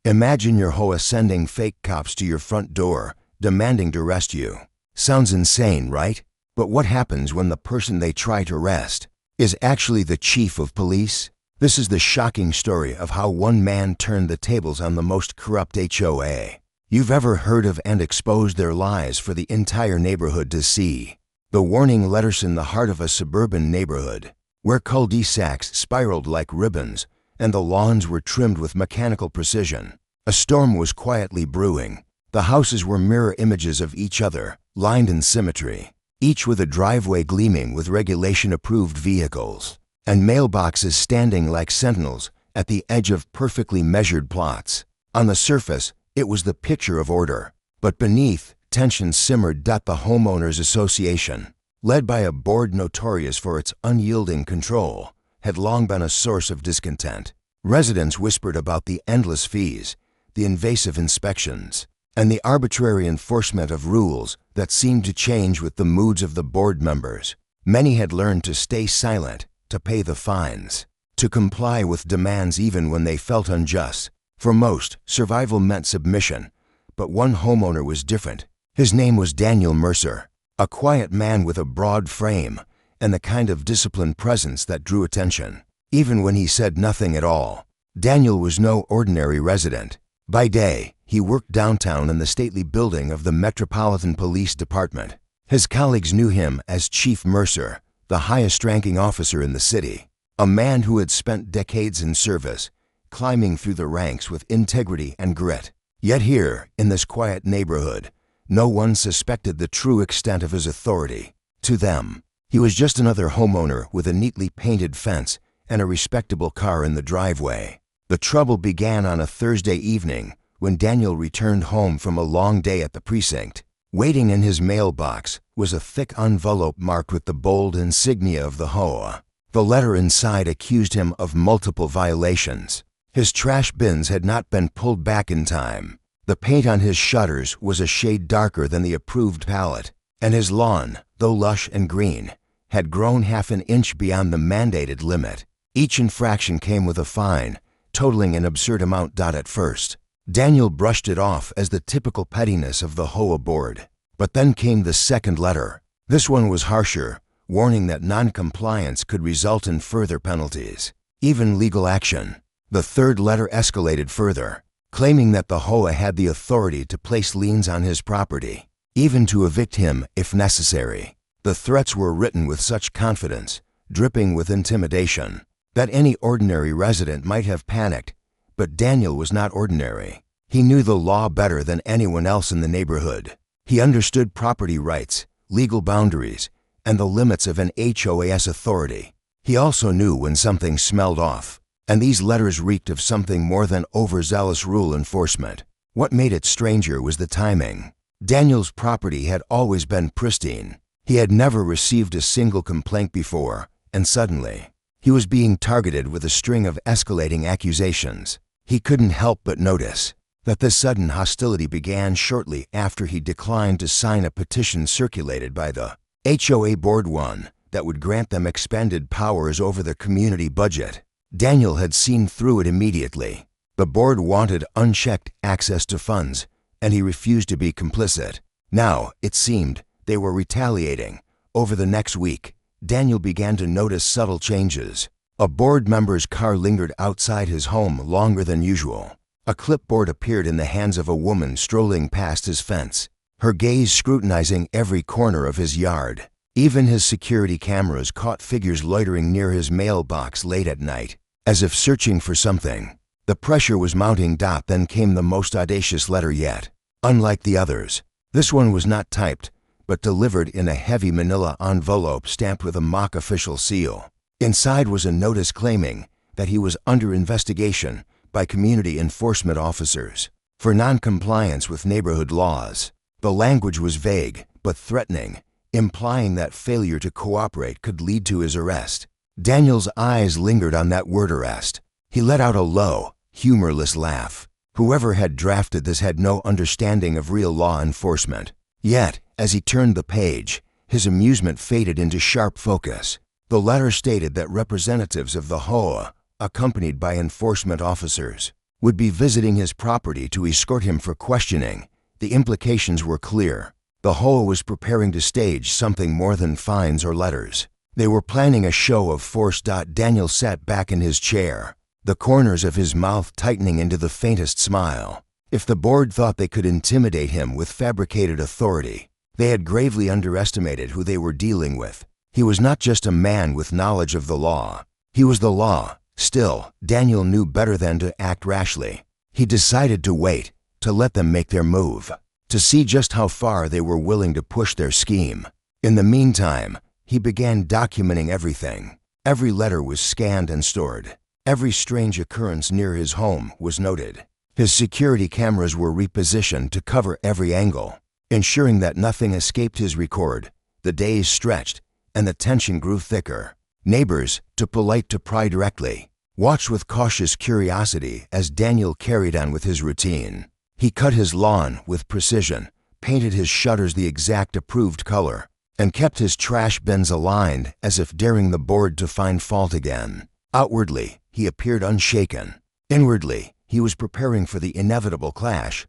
Imagine your HOA sending fake cops to your front door, demanding to arrest you. Sounds insane, right? But what happens when the person they try to arrest is actually the chief of police? This is the shocking story of how one man turned the tables on the most corrupt HOA you've ever heard of and exposed their lies for the entire neighborhood to see. The warning letters in the heart of a suburban neighborhood, where cul-de-sacs spiraled like ribbons and the lawns were trimmed with mechanical precision. A storm was quietly brewing. The houses were mirror images of each other, lined in symmetry, each with a driveway gleaming with regulation-approved vehicles, and mailboxes standing like sentinels at the edge of perfectly measured plots. On the surface, it was the picture of order, but beneath, tension simmered. The Homeowners Association, led by a board notorious for its unyielding control, had long been a source of discontent. Residents whispered about the endless fees, the invasive inspections, and the arbitrary enforcement of rules that seemed to change with the moods of the board members. Many had learned to stay silent, to pay the fines, to comply with demands even when they felt unjust. For most, survival meant submission, but one homeowner was different. His name was Daniel Mercer, a quiet man with a broad frame and the kind of disciplined presence that drew attention, even when he said nothing at all. Daniel was no ordinary resident. By day, he worked downtown in the stately building of the Metropolitan Police Department. His colleagues knew him as Chief Mercer, the highest-ranking officer in the city, a man who had spent decades in service, climbing through the ranks with integrity and grit. Yet here, in this quiet neighborhood, no one suspected the true extent of his authority. To them, he was just another homeowner with a neatly painted fence and a respectable car in the driveway. The trouble began on a Thursday evening when Daniel returned home from a long day at the precinct. Waiting in his mailbox was a thick envelope marked with the bold insignia of the HOA. The letter inside accused him of multiple violations. His trash bins had not been pulled back in time. The paint on his shutters was a shade darker than the approved palette, and his lawn, though lush and green, had grown half an inch beyond the mandated limit. Each infraction came with a fine, totaling an absurd amount. At first, Daniel brushed it off as the typical pettiness of the HOA board. But then came the second letter. This one was harsher, warning that non-compliance could result in further penalties, even legal action. The third letter escalated further, claiming that the HOA had the authority to place liens on his property, even to evict him if necessary. The threats were written with such confidence, dripping with intimidation, that any ordinary resident might have panicked. But Daniel was not ordinary. He knew the law better than anyone else in the neighborhood. He understood property rights, legal boundaries, and the limits of an HOA's authority. He also knew when something smelled off, and these letters reeked of something more than overzealous rule enforcement. What made it stranger was the timing. Daniel's property had always been pristine. He had never received a single complaint before, and suddenly, he was being targeted with a string of escalating accusations. He couldn't help but notice that this sudden hostility began shortly after he declined to sign a petition circulated by the HOA Board 1 that would grant them expanded powers over the community budget. Daniel had seen through it immediately. The board wanted unchecked access to funds, and he refused to be complicit. Now, it seemed, they were retaliating. Over the next week, Daniel began to notice subtle changes. A board member's car lingered outside his home longer than usual. A clipboard appeared in the hands of a woman strolling past his fence, her gaze scrutinizing every corner of his yard. Even his security cameras caught figures loitering near his mailbox late at night, as if searching for something. The pressure was mounting. Then came the most audacious letter yet. Unlike the others, this one was not typed, but delivered in a heavy manila envelope stamped with a mock official seal. Inside was a notice claiming that he was under investigation by community enforcement officers for non-compliance with neighborhood laws. The language was vague but threatening, implying that failure to cooperate could lead to his arrest. Daniel's eyes lingered on that word arrest. He let out a low, humorless laugh. Whoever had drafted this had no understanding of real law enforcement. Yet, as he turned the page, his amusement faded into sharp focus. The letter stated that representatives of the HOA, accompanied by enforcement officers, would be visiting his property to escort him for questioning. The implications were clear. The HOA was preparing to stage something more than fines or letters. They were planning a show of force. Daniel sat back in his chair, the corners of his mouth tightening into the faintest smile. If the board thought they could intimidate him with fabricated authority, they had gravely underestimated who they were dealing with. He was not just a man with knowledge of the law. He was the law. Still, Daniel knew better than to act rashly. He decided to wait, to let them make their move, to see just how far they were willing to push their scheme. In the meantime, he began documenting everything. Every letter was scanned and stored. Every strange occurrence near his home was noted. His security cameras were repositioned to cover every angle, ensuring that nothing escaped his record. The days stretched, and the tension grew thicker. Neighbors, too polite to pry directly, watched with cautious curiosity as Daniel carried on with his routine. He cut his lawn with precision, painted his shutters the exact approved color, and kept his trash bins aligned as if daring the board to find fault again. Outwardly, he appeared unshaken. Inwardly, he was preparing for the inevitable clash.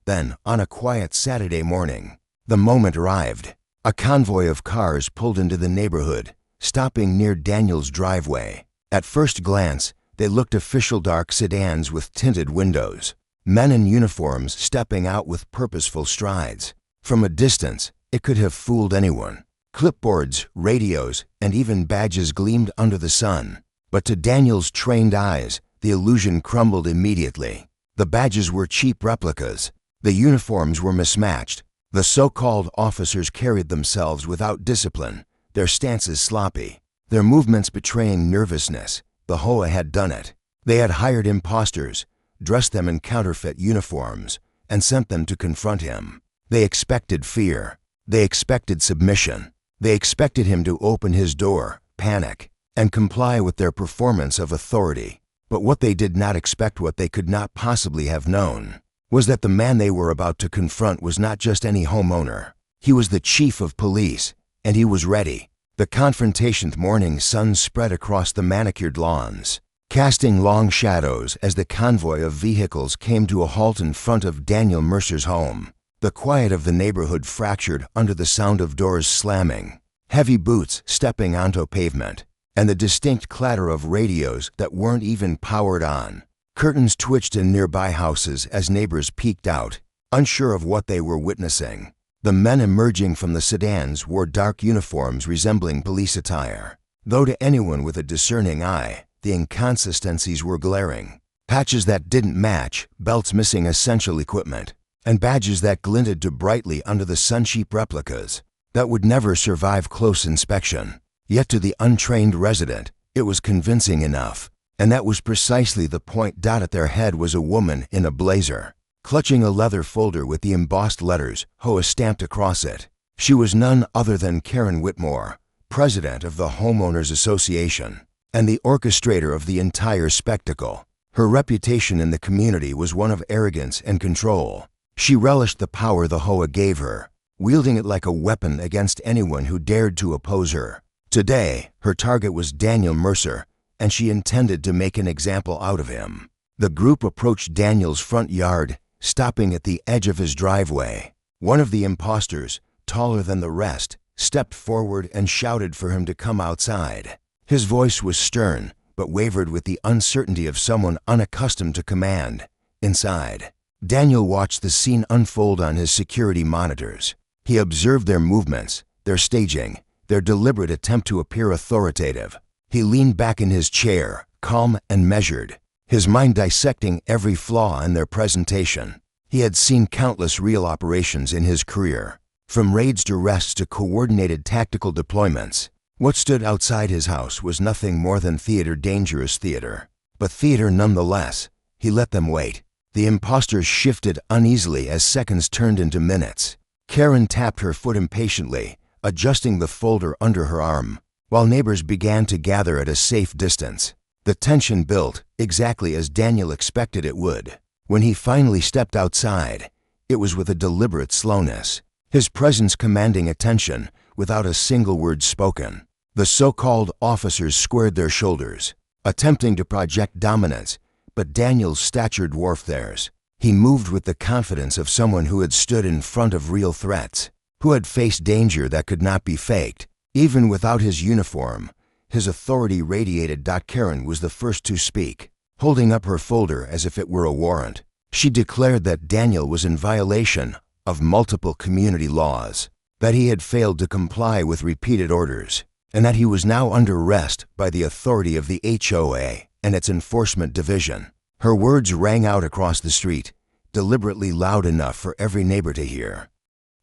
Then, on a quiet Saturday morning, the moment arrived. A convoy of cars pulled into the neighborhood, stopping near Daniel's driveway. At first glance, they looked official, dark sedans with tinted windows, men in uniforms stepping out with purposeful strides. From a distance, it could have fooled anyone. Clipboards, radios, and even badges gleamed under the sun. But to Daniel's trained eyes, the illusion crumbled immediately. The badges were cheap replicas. The uniforms were mismatched. The so-called officers carried themselves without discipline, their stances sloppy, their movements betraying nervousness. The HOA had done it. They had hired imposters, dressed them in counterfeit uniforms, and sent them to confront him. They expected fear. They expected submission. They expected him to open his door, panic, and comply with their performance of authority. But what they did not expect, what they could not possibly have known, was that the man they were about to confront was not just any homeowner. He was the chief of police, and he was ready. The confrontation. Morning sun spread across the manicured lawns, casting long shadows as the convoy of vehicles came to a halt in front of Daniel Mercer's home. The quiet of the neighborhood fractured under the sound of doors slamming, heavy boots stepping onto pavement, and the distinct clatter of radios that weren't even powered on. Curtains twitched in nearby houses as neighbors peeked out, unsure of what they were witnessing. The men emerging from the sedans wore dark uniforms resembling police attire, though to anyone with a discerning eye, the inconsistencies were glaring. Patches that didn't match, belts missing essential equipment, and badges that glinted too brightly under the sun-cheap replicas that would never survive close inspection. Yet to the untrained resident, it was convincing enough. And that was precisely the point. At their head was a woman in a blazer, clutching a leather folder with the embossed letters HOA stamped across it. She was none other than Karen Whitmore, president of the Homeowners Association, and the orchestrator of the entire spectacle. Her reputation in the community was one of arrogance and control. She relished the power the HOA gave her, wielding it like a weapon against anyone who dared to oppose her. Today, her target was Daniel Mercer, and she intended to make an example out of him. The group approached Daniel's front yard, stopping at the edge of his driveway. One of the imposters, taller than the rest, stepped forward and shouted for him to come outside. His voice was stern, but wavered with the uncertainty of someone unaccustomed to command. Inside, Daniel watched the scene unfold on his security monitors. He observed their movements, their staging, their deliberate attempt to appear authoritative. He leaned back in his chair, calm and measured, his mind dissecting every flaw in their presentation. He had seen countless real operations in his career, from raids to arrests to coordinated tactical deployments. What stood outside his house was nothing more than theater, dangerous theater. But theater nonetheless. He let them wait. The imposters shifted uneasily as seconds turned into minutes. Karen tapped her foot impatiently, adjusting the folder under her arm, while neighbors began to gather at a safe distance. The tension built, exactly as Daniel expected it would. When he finally stepped outside, it was with a deliberate slowness, his presence commanding attention without a single word spoken. The so-called officers squared their shoulders, attempting to project dominance, but Daniel's stature dwarfed theirs. He moved with the confidence of someone who had stood in front of real threats, who had faced danger that could not be faked. Even without his uniform, his authority radiated. Karen was the first to speak, holding up her folder as if it were a warrant. She declared that Daniel was in violation of multiple community laws, that he had failed to comply with repeated orders, and that he was now under arrest by the authority of the HOA and its enforcement division. Her words rang out across the street, deliberately loud enough for every neighbor to hear.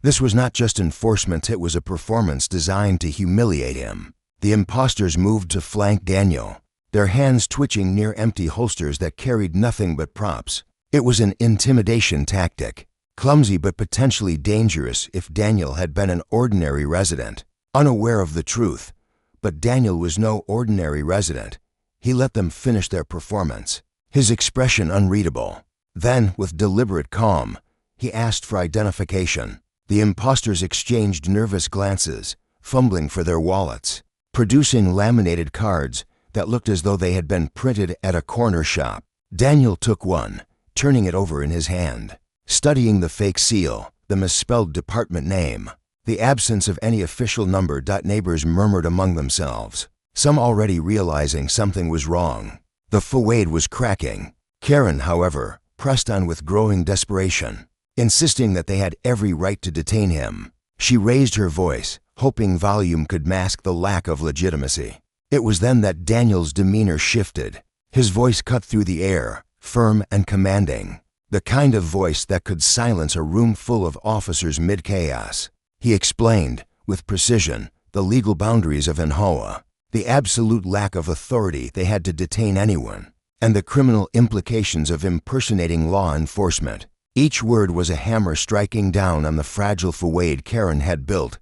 This was not just enforcement, it was a performance designed to humiliate him. The imposters moved to flank Daniel, their hands twitching near empty holsters that carried nothing but props. It was an intimidation tactic, clumsy but potentially dangerous if Daniel had been an ordinary resident, unaware of the truth. But Daniel was no ordinary resident. He let them finish their performance, his expression unreadable. Then, with deliberate calm, he asked for identification. The imposters exchanged nervous glances, fumbling for their wallets, producing laminated cards that looked as though they had been printed at a corner shop. Daniel took one, turning it over in his hand, studying the fake seal, the misspelled department name, the absence of any official number. Neighbors murmured among themselves, some already realizing something was wrong. The facade was cracking. Karen, however, pressed on with growing desperation, insisting that they had every right to detain him. She raised her voice, hoping volume could mask the lack of legitimacy. It was then that Daniel's demeanor shifted. His voice cut through the air, firm and commanding, the kind of voice that could silence a room full of officers mid-chaos. He explained, with precision, the legal boundaries of HOA, the absolute lack of authority they had to detain anyone, and the criminal implications of impersonating law enforcement. Each word was a hammer striking down on the fragile facade Karen had built.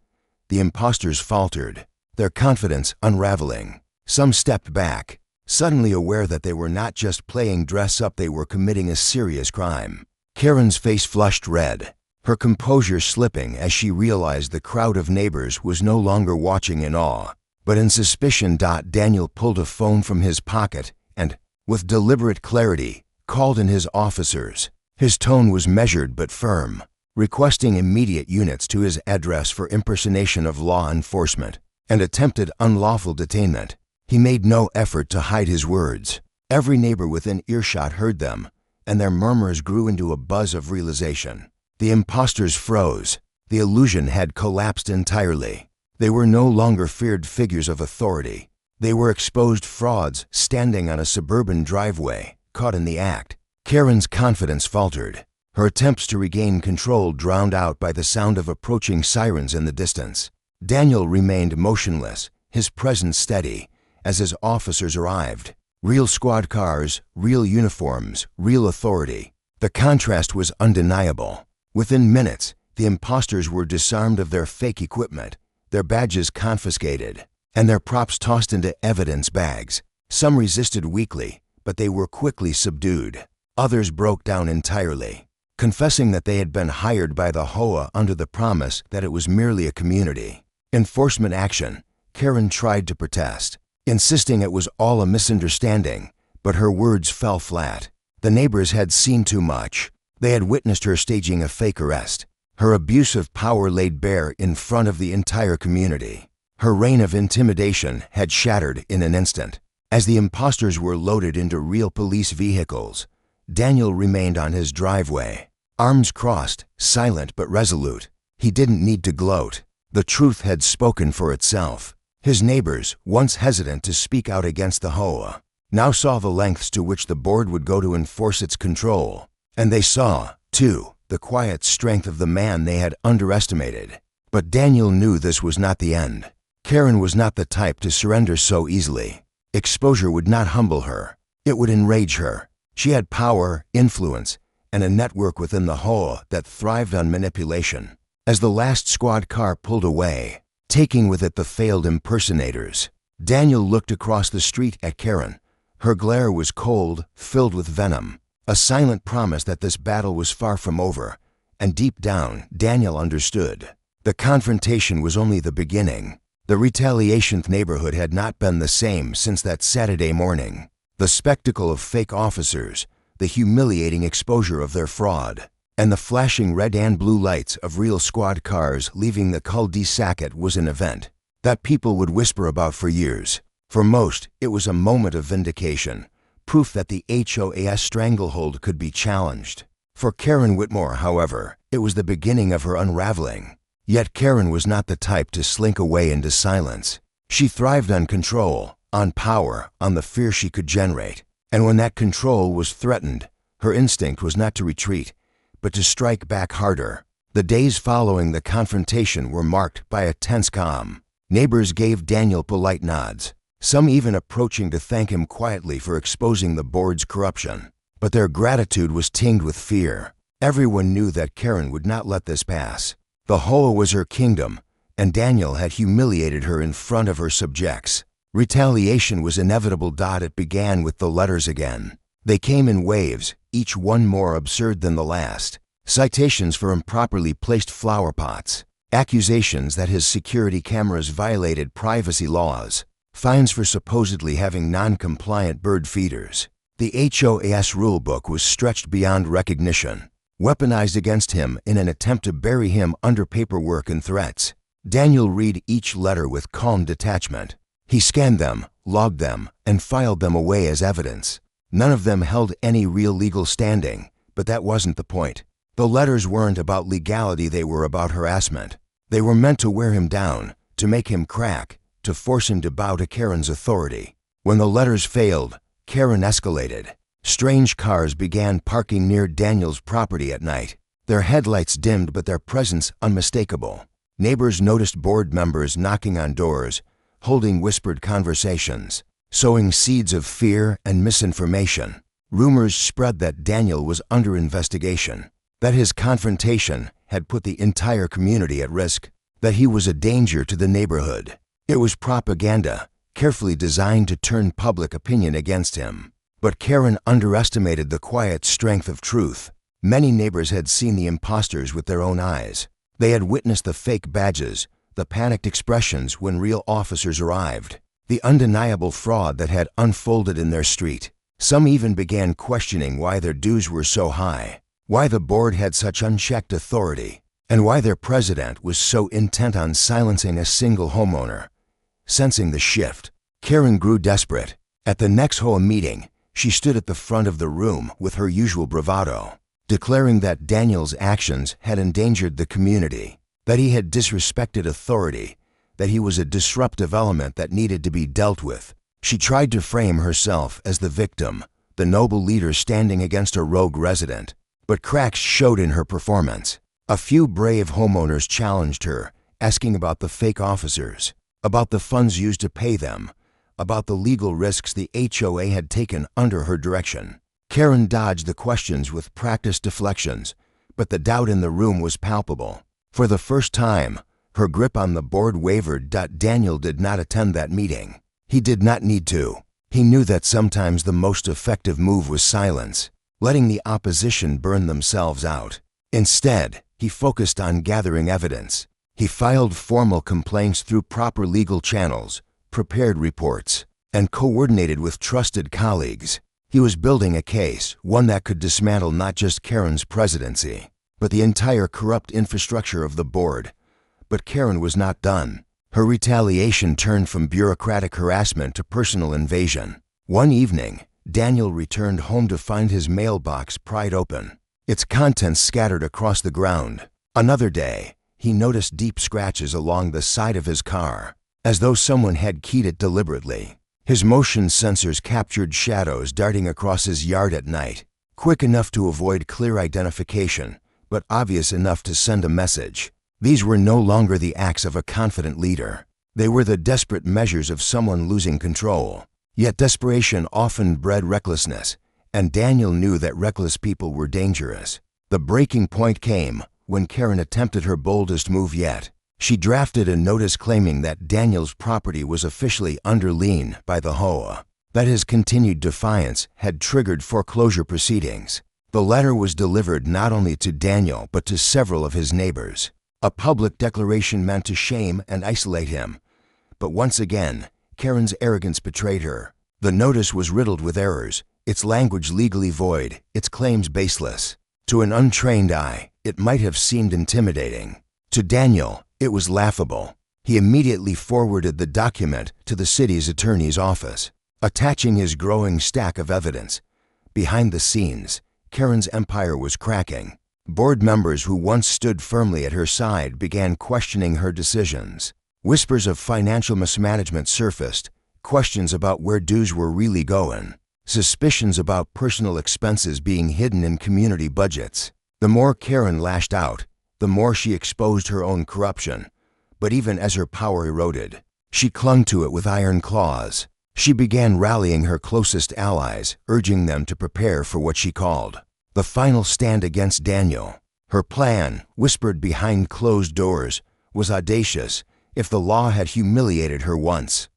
The imposters faltered, their confidence unraveling. Some stepped back, suddenly aware that they were not just playing dress-up, they were committing a serious crime. Karen's face flushed red, her composure slipping as she realized the crowd of neighbors was no longer watching in awe, but in suspicion. Daniel pulled a phone from his pocket and, with deliberate clarity, called in his officers. His tone was measured but firm, requesting immediate units to his address for impersonation of law enforcement and attempted unlawful detainment. He made no effort to hide his words. Every neighbor within earshot heard them, and their murmurs grew into a buzz of realization. The imposters froze. The illusion had collapsed entirely. They were no longer feared figures of authority. They were exposed frauds standing on a suburban driveway, caught in the act. Karen's confidence faltered, her attempts to regain control drowned out by the sound of approaching sirens in the distance. Daniel remained motionless, his presence steady, as his officers arrived. Real squad cars, real uniforms, real authority. The contrast was undeniable. Within minutes, the imposters were disarmed of their fake equipment, their badges confiscated, and their props tossed into evidence bags. Some resisted weakly, but they were quickly subdued. Others broke down entirely, confessing that they had been hired by the HOA under the promise that it was merely a community enforcement action. Karen tried to protest, insisting it was all a misunderstanding, but her words fell flat. The neighbors had seen too much. They had witnessed her staging a fake arrest, her abuse of power laid bare in front of the entire community. Her reign of intimidation had shattered in an instant. As the imposters were loaded into real police vehicles, Daniel remained on his driveway, arms crossed, silent but resolute. He didn't need to gloat. The truth had spoken for itself. His neighbors, once hesitant to speak out against the HOA, now saw the lengths to which the board would go to enforce its control. And they saw, too, the quiet strength of the man they had underestimated. But Daniel knew this was not the end. Karen was not the type to surrender so easily. Exposure would not humble her. It would enrage her. She had power, influence, and a network within the HOA that thrived on manipulation. As the last squad car pulled away, taking with it the failed impersonators, Daniel looked across the street at Karen. Her glare was cold, filled with venom, a silent promise that this battle was far from over. And deep down, Daniel understood. The confrontation was only the beginning. The retaliation neighborhood had not been the same since that Saturday morning. The spectacle of fake officers, the humiliating exposure of their fraud, and the flashing red and blue lights of real squad cars leaving the cul-de-sac was an event that people would whisper about for years. For most, it was a moment of vindication, proof that the HOA's stranglehold could be challenged. For Karen Whitmore, however, it was the beginning of her unraveling. Yet Karen was not the type to slink away into silence. She thrived on control, on power, on the fear she could generate. And when that control was threatened, her instinct was not to retreat, but to strike back harder. The days following the confrontation were marked by a tense calm. Neighbors gave Daniel polite nods, some even approaching to thank him quietly for exposing the board's corruption. But their gratitude was tinged with fear. Everyone knew that Karen would not let this pass. The HOA was her kingdom, and Daniel had humiliated her in front of her subjects. Retaliation was inevitable. It began with the letters again. They came in waves, each one more absurd than the last. Citations for improperly placed flower pots, accusations that his security cameras violated privacy laws, fines for supposedly having non-compliant bird feeders. The HOA's rulebook was stretched beyond recognition, weaponized against him in an attempt to bury him under paperwork and threats. Daniel read each letter with calm detachment. He scanned them, logged them, and filed them away as evidence. None of them held any real legal standing, but that wasn't the point. The letters weren't about legality, they were about harassment. They were meant to wear him down, to make him crack, to force him to bow to Karen's authority. When the letters failed, Karen escalated. Strange cars began parking near Daniel's property at night, their headlights dimmed but their presence unmistakable. Neighbors noticed board members knocking on doors, holding whispered conversations, sowing seeds of fear and misinformation. Rumors spread that Daniel was under investigation, that his confrontation had put the entire community at risk, that he was a danger to the neighborhood. It was propaganda, carefully designed to turn public opinion against him. But Karen underestimated the quiet strength of truth. Many neighbors had seen the imposters with their own eyes. They had witnessed the fake badges, the panicked expressions when real officers arrived, the undeniable fraud that had unfolded in their street. Some even began questioning why their dues were so high, why the board had such unchecked authority, and why their president was so intent on silencing a single homeowner. Sensing the shift, Karen grew desperate. At the next HOA meeting, she stood at the front of the room with her usual bravado, declaring that Daniel's actions had endangered the community, that he had disrespected authority, that he was a disruptive element that needed to be dealt with. She tried to frame herself as the victim, the noble leader standing against a rogue resident. But cracks showed in her performance. A few brave homeowners challenged her, asking about the fake officers, about the funds used to pay them, about the legal risks the HOA had taken under her direction. Karen dodged the questions with practiced deflections, but the doubt in the room was palpable. For the first time, her grip on the board wavered. Daniel did not attend that meeting. He did not need to. He knew that sometimes the most effective move was silence, letting the opposition burn themselves out. Instead, he focused on gathering evidence. He filed formal complaints through proper legal channels, prepared reports, and coordinated with trusted colleagues. He was building a case, one that could dismantle not just Karen's presidency, but the entire corrupt infrastructure of the board. But Karen was not done. Her retaliation turned from bureaucratic harassment to personal invasion. One evening, Daniel returned home to find his mailbox pried open, its contents scattered across the ground. Another day, he noticed deep scratches along the side of his car, as though someone had keyed it deliberately. His motion sensors captured shadows darting across his yard at night, quick enough to avoid clear identification, but obvious enough to send a message. These were no longer the acts of a confident leader. They were the desperate measures of someone losing control. Yet desperation often bred recklessness, and Daniel knew that reckless people were dangerous. The breaking point came when Karen attempted her boldest move yet. She drafted a notice claiming that Daniel's property was officially under lien by the HOA, that his continued defiance had triggered foreclosure proceedings. The letter was delivered not only to Daniel but to several of his neighbors. A public declaration meant to shame and isolate him. But once again, Karen's arrogance betrayed her. The notice was riddled with errors, its language legally void, its claims baseless. To an untrained eye, it might have seemed intimidating. To Daniel, it was laughable. He immediately forwarded the document to the city's attorney's office, attaching his growing stack of evidence. Behind the scenes, Karen's empire was cracking. Board members who once stood firmly at her side began questioning her decisions. Whispers of financial mismanagement surfaced, questions about where dues were really going, suspicions about personal expenses being hidden in community budgets. The more Karen lashed out, the more she exposed her own corruption. But even as her power eroded, she clung to it with iron claws. She began rallying her closest allies, urging them to prepare for what she called the final stand against Daniel. Her plan, whispered behind closed doors, was audacious. If the law had humiliated her once,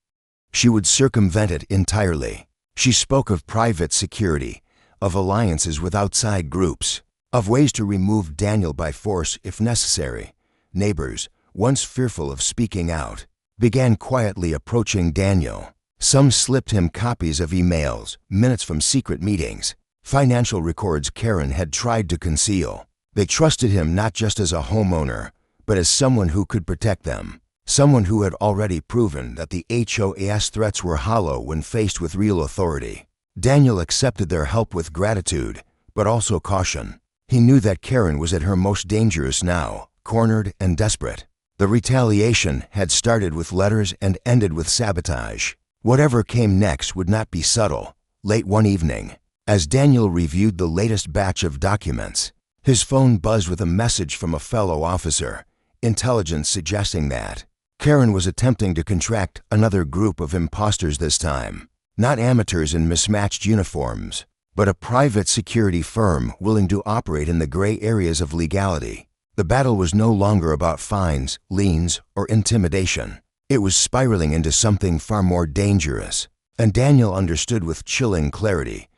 she would circumvent it entirely. She spoke of private security, of alliances with outside groups, of ways to remove Daniel by force if necessary. Neighbors, once fearful of speaking out, began quietly approaching Daniel. Some slipped him copies of emails, minutes from secret meetings, financial records Karen had tried to conceal. They trusted him not just as a homeowner, but as someone who could protect them, someone who had already proven that the HOA's threats were hollow when faced with real authority. Daniel accepted their help with gratitude, but also caution. He knew that Karen was at her most dangerous now, cornered and desperate. The retaliation had started with letters and ended with sabotage. Whatever came next would not be subtle. Late one evening, as Daniel reviewed the latest batch of documents, his phone buzzed with a message from a fellow officer, intelligence suggesting that Karen was attempting to contract another group of imposters this time. Not amateurs in mismatched uniforms, but a private security firm willing to operate in the gray areas of legality. The battle was no longer about fines, liens, or intimidation. It was spiraling into something far more dangerous, and Daniel understood with chilling clarity.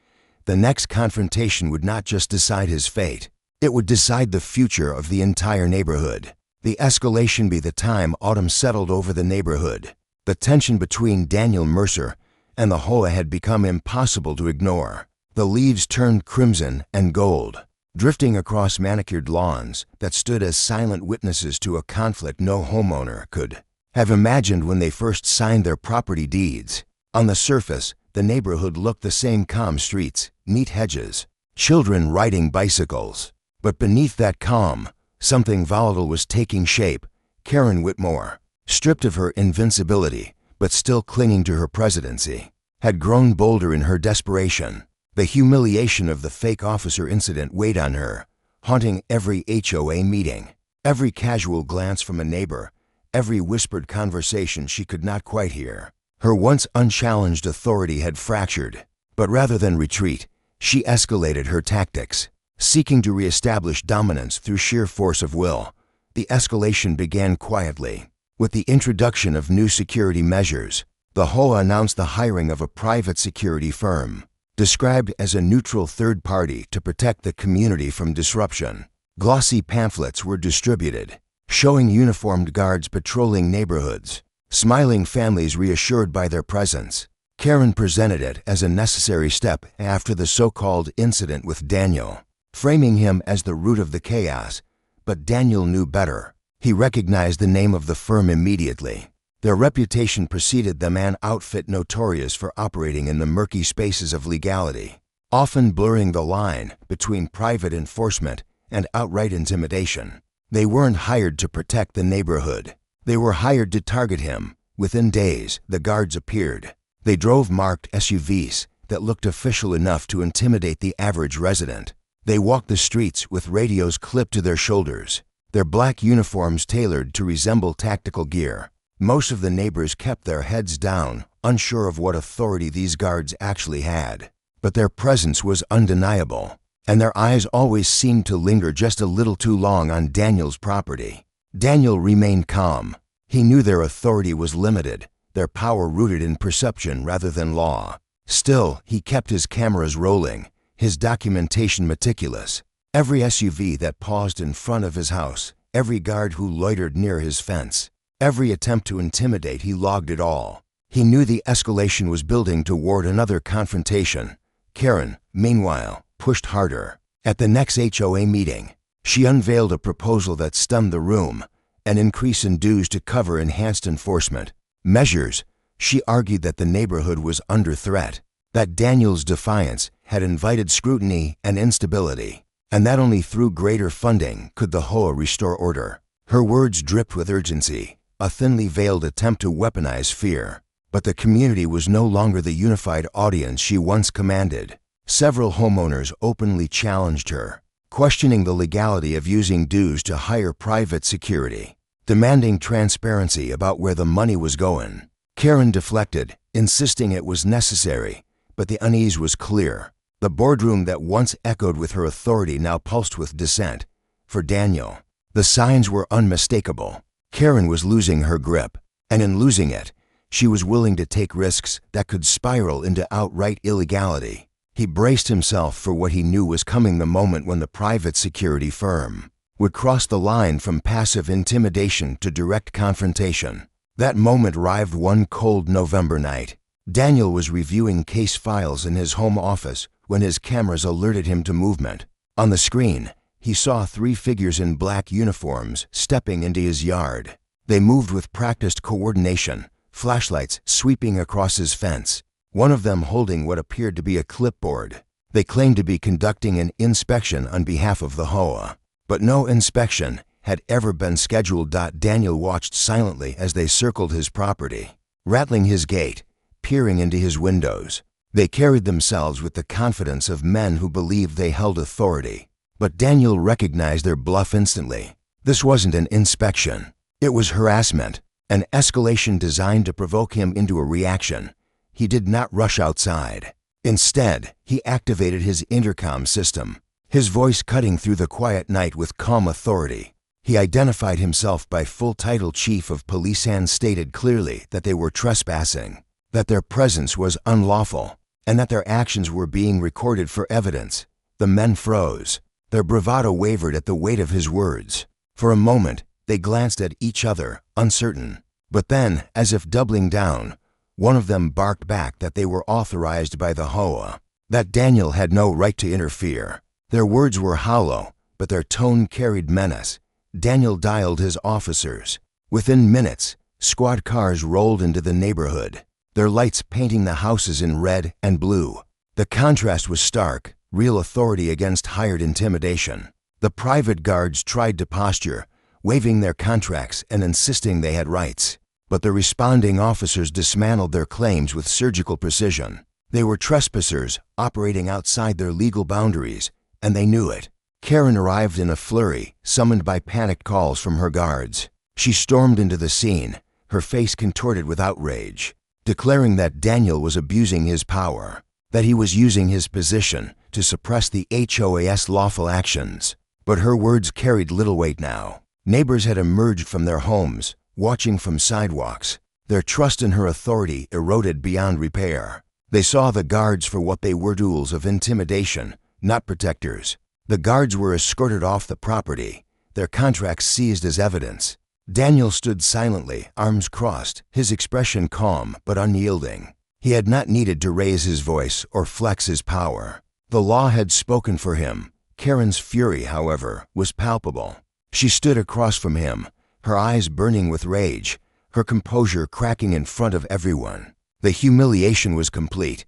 The next confrontation would not just decide his fate, it would decide the future of the entire neighborhood. The escalation be the time autumn settled over the neighborhood. The tension between Daniel Mercer and the HOA had become impossible to ignore. The leaves turned crimson and gold, drifting across manicured lawns that stood as silent witnesses to a conflict no homeowner could have imagined when they first signed their property deeds. On the surface, the neighborhood looked the same: calm streets, neat hedges, children riding bicycles. But beneath that calm, something volatile was taking shape. Karen Whitmore, stripped of her invincibility, but still clinging to her presidency, had grown bolder in her desperation. The humiliation of the fake officer incident weighed on her, haunting every HOA meeting, every casual glance from a neighbor, every whispered conversation she could not quite hear. Her once unchallenged authority had fractured, but rather than retreat, she escalated her tactics, seeking to reestablish dominance through sheer force of will. The escalation began quietly. With the introduction of new security measures, the HOA announced the hiring of a private security firm, described as a neutral third party to protect the community from disruption. Glossy pamphlets were distributed, showing uniformed guards patrolling neighborhoods, smiling families reassured by their presence. Karen presented it as a necessary step after the so-called incident with Daniel, framing him as the root of the chaos. But Daniel knew better. He recognized the name of the firm immediately. Their reputation preceded them, an outfit notorious for operating in the murky spaces of legality, often blurring the line between private enforcement and outright intimidation. They weren't hired to protect the neighborhood. They were hired to target him. Within days, the guards appeared. They drove marked SUVs that looked official enough to intimidate the average resident. They walked the streets with radios clipped to their shoulders, their black uniforms tailored to resemble tactical gear. Most of the neighbors kept their heads down, unsure of what authority these guards actually had. But their presence was undeniable, and their eyes always seemed to linger just a little too long on Daniel's property. Daniel remained calm. He knew their authority was limited, their power rooted in perception rather than law. Still, he kept his cameras rolling, his documentation meticulous. Every SUV that paused in front of his house, every guard who loitered near his fence, every attempt to intimidate, he logged it all. He knew the escalation was building toward another confrontation. Karen, meanwhile, pushed harder. At the next HOA meeting, she unveiled a proposal that stunned the room: an increase in dues to cover enhanced enforcement measures. She argued that the neighborhood was under threat, that Daniel's defiance had invited scrutiny and instability, and that only through greater funding could the HOA restore order. Her words dripped with urgency, a thinly veiled attempt to weaponize fear. But the community was no longer the unified audience she once commanded. Several homeowners openly challenged her, questioning the legality of using dues to hire private security, demanding transparency about where the money was going. Karen deflected, insisting it was necessary, but the unease was clear. The boardroom that once echoed with her authority now pulsed with dissent. For Daniel, the signs were unmistakable. Karen was losing her grip, and in losing it, she was willing to take risks that could spiral into outright illegality. He braced himself for what he knew was coming: the moment when the private security firm would cross the line from passive intimidation to direct confrontation. That moment arrived one cold November night. Daniel was reviewing case files in his home office when his cameras alerted him to movement. On the screen, he saw 3 figures in black uniforms stepping into his yard. They moved with practiced coordination, flashlights sweeping across his fence, one of them holding what appeared to be a clipboard. They claimed to be conducting an inspection on behalf of the HOA, but no inspection had ever been scheduled. Daniel watched silently as they circled his property, rattling his gate, peering into his windows. They carried themselves with the confidence of men who believed they held authority. But Daniel recognized their bluff instantly. This wasn't an inspection. It was harassment, an escalation designed to provoke him into a reaction. He did not rush outside. Instead, he activated his intercom system, his voice cutting through the quiet night with calm authority. He identified himself by full title: Chief of Police, and stated clearly that they were trespassing, that their presence was unlawful, and that their actions were being recorded for evidence. The men froze. Their bravado wavered at the weight of his words. For a moment, they glanced at each other, uncertain. But then, as if doubling down, one of them barked back that they were authorized by the HOA, that Daniel had no right to interfere. Their words were hollow, but their tone carried menace. Daniel dialed his officers. Within minutes, squad cars rolled into the neighborhood, their lights painting the houses in red and blue. The contrast was stark: real authority against hired intimidation. The private guards tried to posture, waving their contracts and insisting they had rights. But the responding officers dismantled their claims with surgical precision. They were trespassers operating outside their legal boundaries, and they knew it. Karen arrived in a flurry, summoned by panicked calls from her guards. She stormed into the scene, her face contorted with outrage, declaring that Daniel was abusing his power, that he was using his position to suppress the HOA's lawful actions. But her words carried little weight now. Neighbors had emerged from their homes, watching from sidewalks. Their trust in her authority eroded beyond repair. They saw the guards for what they were: tools of intimidation, not protectors. The guards were escorted off the property, their contracts seized as evidence. Daniel stood silently, arms crossed, his expression calm but unyielding. He had not needed to raise his voice or flex his power. The law had spoken for him. Karen's fury, however, was palpable. She stood across from him, her eyes burning with rage, her composure cracking in front of everyone. The humiliation was complete,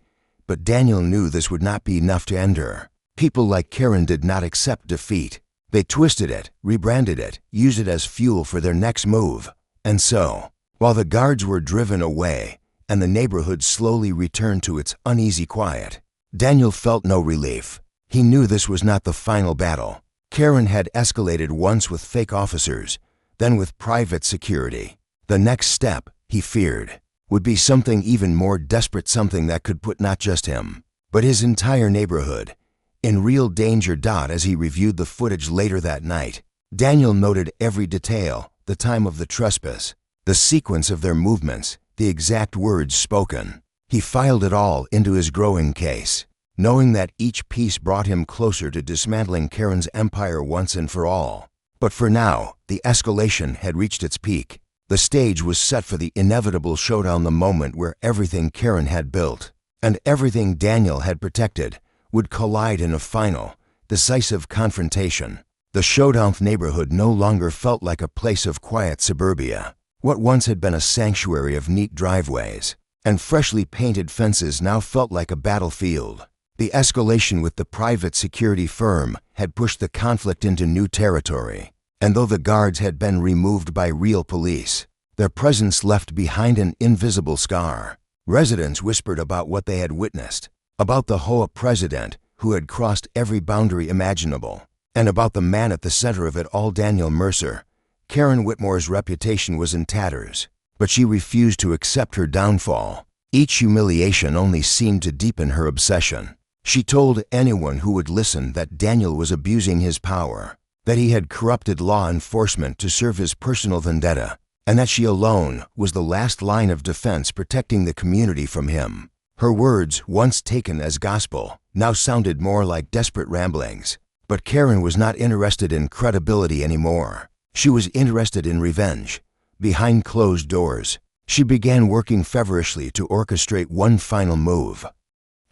but Daniel knew this would not be enough to end her. People like Karen did not accept defeat. They twisted it, rebranded it, used it as fuel for their next move. And so, while the guards were driven away and the neighborhood slowly returned to its uneasy quiet, Daniel felt no relief. He knew this was not the final battle. Karen had escalated once with fake officers, then with private security. The next step, he feared, would be something even more desperate, something that could put not just him, but his entire neighborhood in real danger. As he reviewed the footage later that night, Daniel noted every detail: the time of the trespass, the sequence of their movements, the exact words spoken. He filed it all into his growing case, knowing that each piece brought him closer to dismantling Karen's empire once and for all. But for now, the escalation had reached its peak. The stage was set for the inevitable showdown, the moment where everything Karen had built and everything Daniel had protected would collide in a final, decisive confrontation. The showdown neighborhood no longer felt like a place of quiet suburbia. What once had been a sanctuary of neat driveways and freshly painted fences now felt like a battlefield. The escalation with the private security firm had pushed the conflict into new territory, and though the guards had been removed by real police, their presence left behind an invisible scar. Residents whispered about what they had witnessed, about the HOA president who had crossed every boundary imaginable, and about the man at the center of it all, Daniel Mercer. Karen Whitmore's reputation was in tatters, but she refused to accept her downfall. Each humiliation only seemed to deepen her obsession. She told anyone who would listen that Daniel was abusing his power, that he had corrupted law enforcement to serve his personal vendetta, and that she alone was the last line of defense protecting the community from him. Her words, once taken as gospel, now sounded more like desperate ramblings. But Karen was not interested in credibility anymore. She was interested in revenge. Behind closed doors, she began working feverishly to orchestrate one final move.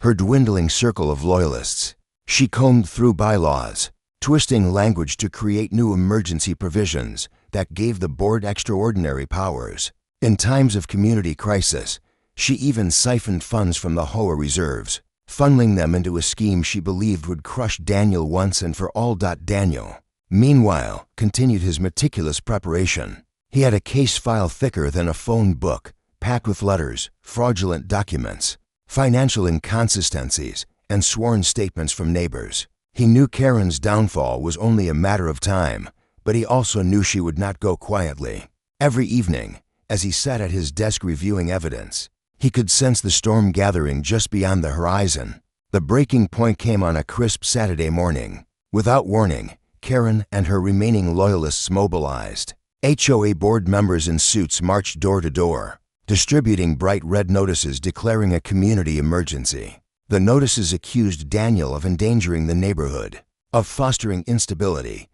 Her dwindling circle of loyalists. She combed through bylaws, twisting language to create new emergency provisions that gave the board extraordinary powers. In times of community crisis, she even siphoned funds from the HOA reserves, funneling them into a scheme she believed would crush Daniel once and for all. Daniel, meanwhile, continued his meticulous preparation. He had a case file thicker than a phone book, packed with letters, fraudulent documents, financial inconsistencies, and sworn statements from neighbors. He knew Karen's downfall was only a matter of time, but he also knew she would not go quietly. Every evening, as he sat at his desk reviewing evidence, he could sense the storm gathering just beyond the horizon. The breaking point came on a crisp Saturday morning. Without warning, Karen and her remaining loyalists mobilized. HOA board members in suits marched door to door, distributing bright red notices declaring a community emergency. The notices accused Daniel of endangering the neighborhood, of fostering instability,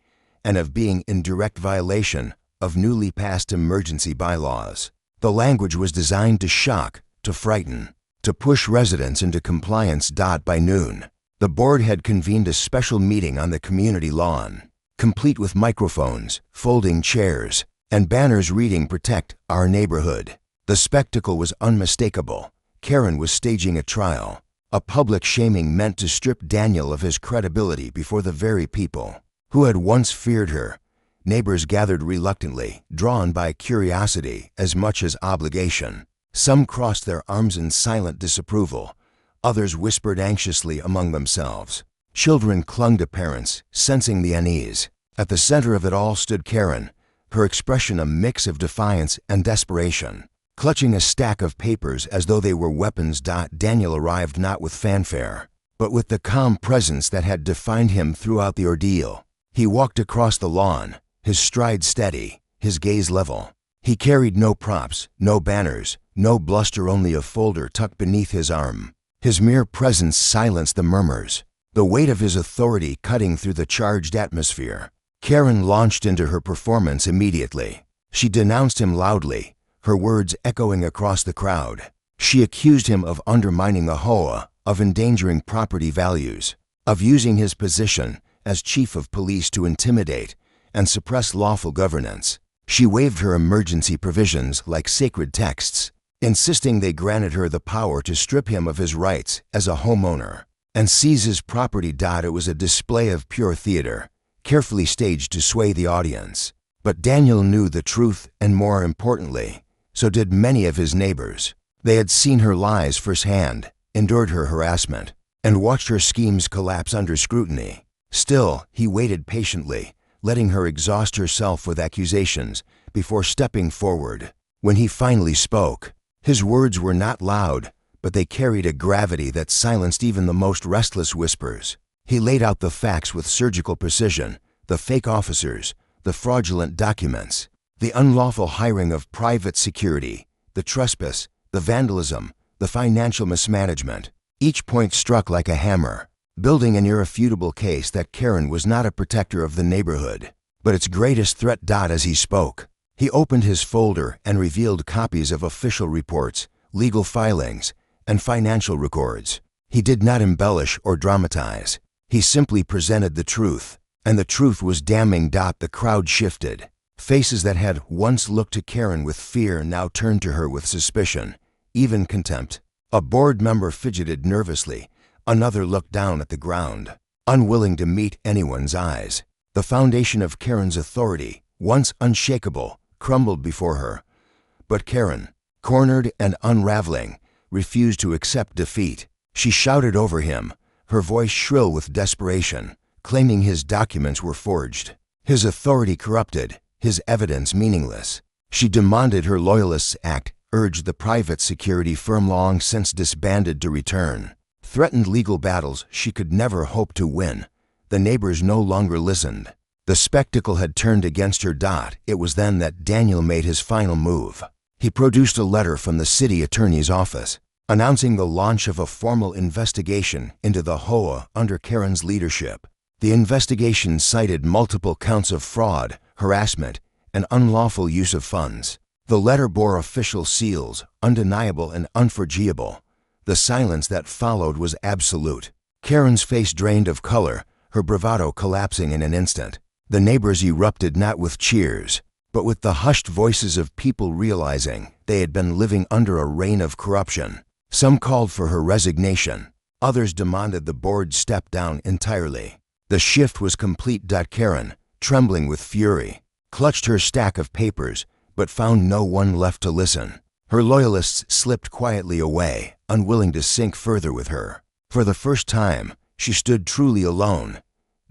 and of being in direct violation of newly passed emergency bylaws. The language was designed to shock, to frighten, to push residents into compliance. By noon, the board had convened a special meeting on the community lawn, complete with microphones, folding chairs, and banners reading "Protect Our Neighborhood." The spectacle was unmistakable. Karen was staging a trial, a public shaming meant to strip Daniel of his credibility before the very people who had once feared her. Neighbors gathered reluctantly, drawn by curiosity as much as obligation. Some crossed their arms in silent disapproval. Others whispered anxiously among themselves. Children clung to parents, sensing the unease. At the center of it all stood Karen, her expression a mix of defiance and desperation. Clutching a stack of papers as though they were weapons. Daniel arrived not with fanfare, but with the calm presence that had defined him throughout the ordeal. He walked across the lawn, his stride steady, his gaze level. He carried no props, no banners, no bluster, only a folder tucked beneath his arm. His mere presence silenced the murmurs, the weight of his authority cutting through the charged atmosphere. Karen launched into her performance immediately. She denounced him loudly, her words echoing across the crowd. She accused him of undermining the HOA, of endangering property values, of using his position as chief of police to intimidate and suppress lawful governance. She waved her emergency provisions like sacred texts, insisting they granted her the power to strip him of his rights as a homeowner and seize his property. It was a display of pure theater, carefully staged to sway the audience. But Daniel knew the truth, and more importantly, so did many of his neighbors. They had seen her lies firsthand, endured her harassment, and watched her schemes collapse under scrutiny. Still, he waited patiently, letting her exhaust herself with accusations before stepping forward. When he finally spoke, his words were not loud, but they carried a gravity that silenced even the most restless whispers. He laid out the facts with surgical precision: the fake officers, the fraudulent documents, the unlawful hiring of private security, the trespass, the vandalism, the financial mismanagement. Each point struck like a hammer, building an irrefutable case that Karen was not a protector of the neighborhood, but its greatest threat. As he spoke, He opened his folder and revealed copies of official reports, legal filings, and financial records. He did not embellish or dramatize. He simply presented the truth, and the truth was damning. The crowd shifted. Faces that had once looked to Karen with fear now turned to her with suspicion, even contempt. A board member fidgeted nervously. Another looked down at the ground, unwilling to meet anyone's eyes. The foundation of Karen's authority, once unshakable, crumbled before her. But Karen, cornered and unraveling, refused to accept defeat. She shouted over him, her voice shrill with desperation, claiming his documents were forged, his authority corrupted, his evidence meaningless. She demanded her Loyalists Act, urged the private security firm long since disbanded to return, threatened legal battles she could never hope to win. The neighbors no longer listened. The spectacle had turned against her. It was then that Daniel made his final move. He produced a letter from the city attorney's office, announcing the launch of a formal investigation into the HOA under Karen's leadership. The investigation cited multiple counts of fraud, harassment, and unlawful use of funds. The letter bore official seals, undeniable and unforgeable. The silence that followed was absolute. Karen's face drained of color, her bravado collapsing in an instant. The neighbors erupted not with cheers, but with the hushed voices of people realizing they had been living under a reign of corruption. Some called for her resignation. Others demanded the board step down entirely. The shift was complete. Karen, trembling with fury, clutched her stack of papers, but found no one left to listen. Her loyalists slipped quietly away, unwilling to sink further with her. For the first time, she stood truly alone.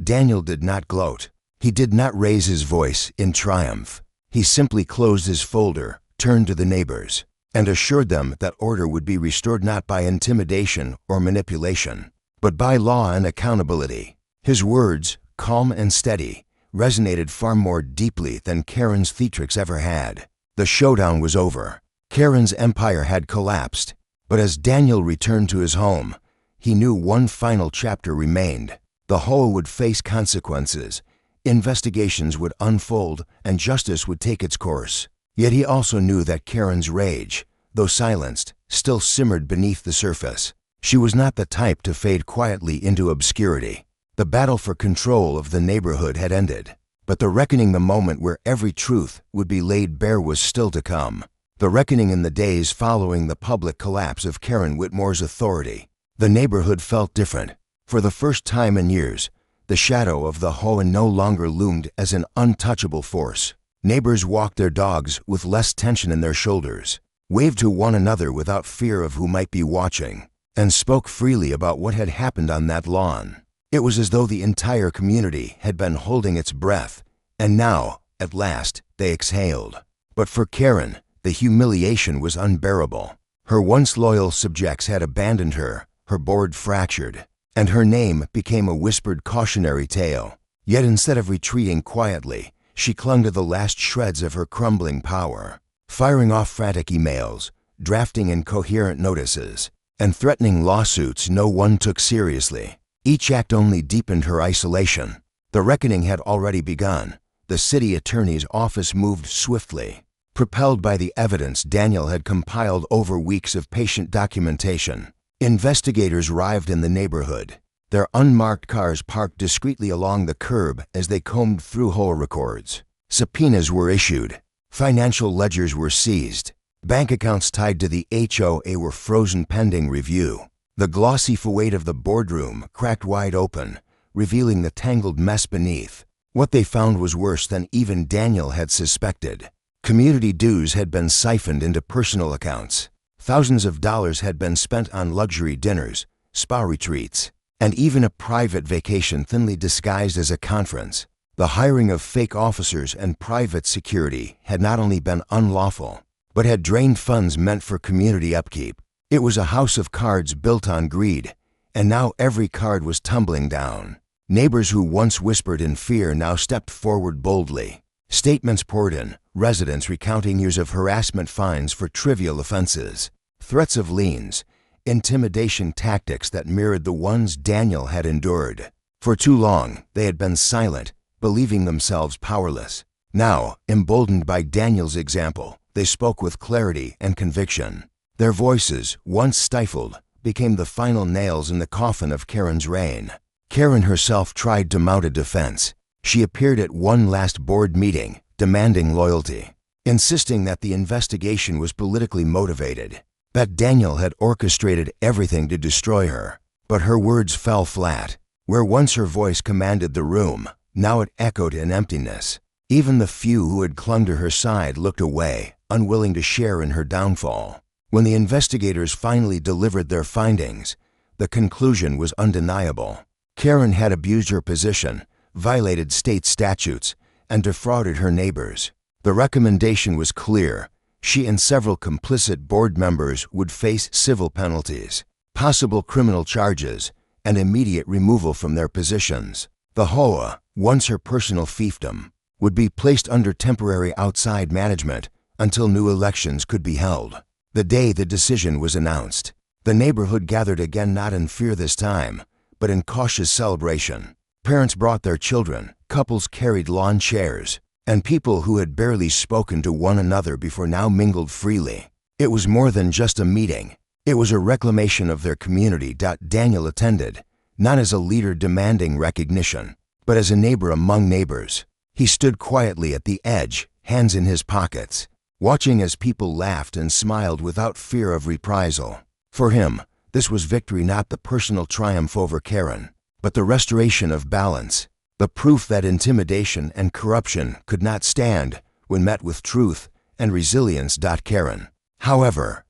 Daniel did not gloat. He did not raise his voice in triumph. He simply closed his folder, turned to the neighbors, and assured them that order would be restored not by intimidation or manipulation, but by law and accountability. His words, calm and steady, resonated far more deeply than Karen's theatrics ever had. The showdown was over. Karen's empire had collapsed, but as Daniel returned to his home, he knew one final chapter remained. The HOA would face consequences, investigations would unfold, and justice would take its course. Yet he also knew that Karen's rage, though silenced, still simmered beneath the surface. She was not the type to fade quietly into obscurity. The battle for control of the neighborhood had ended, but the reckoning, the moment where every truth would be laid bare, was still to come. The reckoning in the days following the public collapse of Karen Whitmore's authority. The neighborhood felt different. For the first time in years, the shadow of the HOA no longer loomed as an untouchable force. Neighbors walked their dogs with less tension in their shoulders, waved to one another without fear of who might be watching, and spoke freely about what had happened on that lawn. It was as though the entire community had been holding its breath, and now, at last, they exhaled. But for Karen, the humiliation was unbearable. Her once loyal subjects had abandoned her, her board fractured, and her name became a whispered cautionary tale. Yet instead of retreating quietly, she clung to the last shreds of her crumbling power, firing off frantic emails, drafting incoherent notices, and threatening lawsuits no one took seriously. Each act only deepened her isolation. The reckoning had already begun. The city attorney's office moved swiftly, propelled by the evidence Daniel had compiled over weeks of patient documentation. Investigators arrived in the neighborhood, their unmarked cars parked discreetly along the curb as they combed through HOA records. Subpoenas were issued. Financial ledgers were seized. Bank accounts tied to the HOA were frozen pending review. The glossy facade of the boardroom cracked wide open, revealing the tangled mess beneath. What they found was worse than even Daniel had suspected. Community dues had been siphoned into personal accounts. Thousands of dollars had been spent on luxury dinners, spa retreats, and even a private vacation thinly disguised as a conference. The hiring of fake officers and private security had not only been unlawful, but had drained funds meant for community upkeep. It was a house of cards built on greed, and now every card was tumbling down. Neighbors who once whispered in fear now stepped forward boldly. Statements poured in, residents recounting years of harassment, fines for trivial offenses, threats of liens, intimidation tactics that mirrored the ones Daniel had endured. For too long, they had been silent, believing themselves powerless. Now, emboldened by Daniel's example, they spoke with clarity and conviction. Their voices, once stifled, became the final nails in the coffin of Karen's reign. Karen herself tried to mount a defense. She appeared at one last board meeting, demanding loyalty, insisting that the investigation was politically motivated, that Daniel had orchestrated everything to destroy her. But her words fell flat. Where once her voice commanded the room, now it echoed in emptiness. Even the few who had clung to her side looked away, unwilling to share in her downfall. When the investigators finally delivered their findings, the conclusion was undeniable. Karen had abused her position, violated state statutes, and defrauded her neighbors. The recommendation was clear. She and several complicit board members would face civil penalties, possible criminal charges, and immediate removal from their positions. The HOA, once her personal fiefdom, would be placed under temporary outside management until new elections could be held. The day the decision was announced, the neighborhood gathered again, not in fear this time, but in cautious celebration. Parents brought their children, couples carried lawn chairs, and people who had barely spoken to one another before now mingled freely. It was more than just a meeting. It was a reclamation of their community. Daniel attended, not as a leader demanding recognition, but as a neighbor among neighbors. He stood quietly at the edge, hands in his pockets, watching as people laughed and smiled without fear of reprisal. For him, this was victory, not the personal triumph over Karen, but the restoration of balance, the proof that intimidation and corruption could not stand when met with truth and resilience. Karen, however,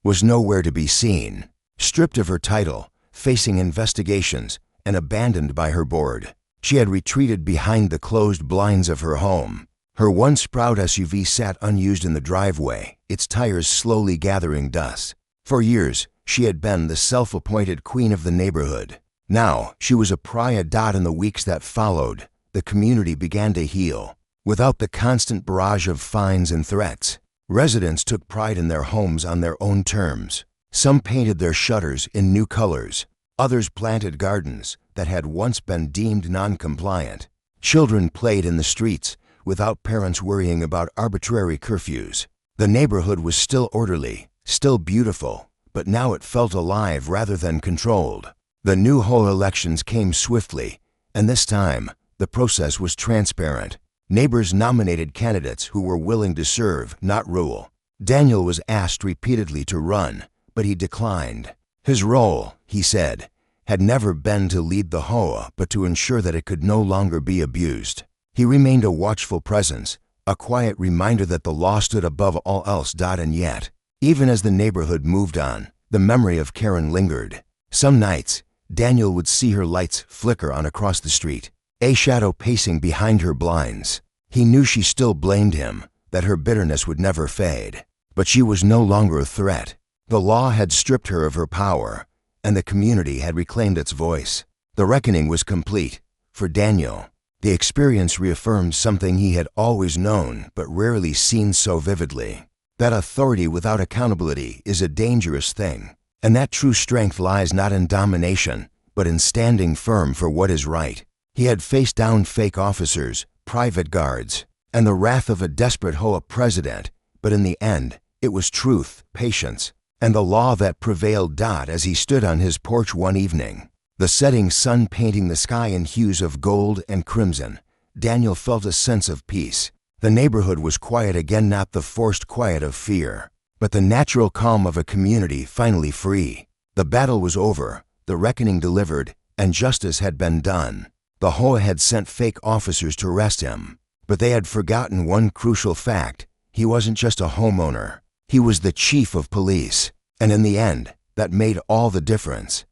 was nowhere to be seen. Stripped of her title, facing investigations, and abandoned by her board, she had retreated behind the closed blinds of her home. Her once proud SUV sat unused in the driveway, its tires slowly gathering dust. For years, she had been the self-appointed queen of the neighborhood. Now, she was a pariah. In the weeks that followed, the community began to heal. Without the constant barrage of fines and threats, residents took pride in their homes on their own terms. Some painted their shutters in new colors. Others planted gardens that had once been deemed non-compliant. Children played in the streets without parents worrying about arbitrary curfews. The neighborhood was still orderly, still beautiful, but now it felt alive rather than controlled. The new HOA elections came swiftly, and this time, the process was transparent. Neighbors nominated candidates who were willing to serve, not rule. Daniel was asked repeatedly to run, but he declined. His role, he said, had never been to lead the HOA, but to ensure that it could no longer be abused. He remained a watchful presence, a quiet reminder that the law stood above all else. And yet, even as the neighborhood moved on, the memory of Karen lingered. Some nights, Daniel would see her lights flicker on across the street, a shadow pacing behind her blinds. He knew she still blamed him, that her bitterness would never fade. But she was no longer a threat. The law had stripped her of her power, and the community had reclaimed its voice. The reckoning was complete. For Daniel, the experience reaffirmed something he had always known but rarely seen so vividly: that authority without accountability is a dangerous thing, and that true strength lies not in domination, but in standing firm for what is right. He had faced down fake officers, private guards, and the wrath of a desperate HOA president, but in the end, it was truth, patience, and the law that prevailed. As he stood on his porch one evening, the setting sun painting the sky in hues of gold and crimson, Daniel felt a sense of peace. The neighborhood was quiet again, not the forced quiet of fear, but the natural calm of a community finally free. The battle was over, the reckoning delivered, and justice had been done. The HOA had sent fake officers to arrest him, but they had forgotten one crucial fact: he wasn't just a homeowner, he was the chief of police. And in the end, that made all the difference.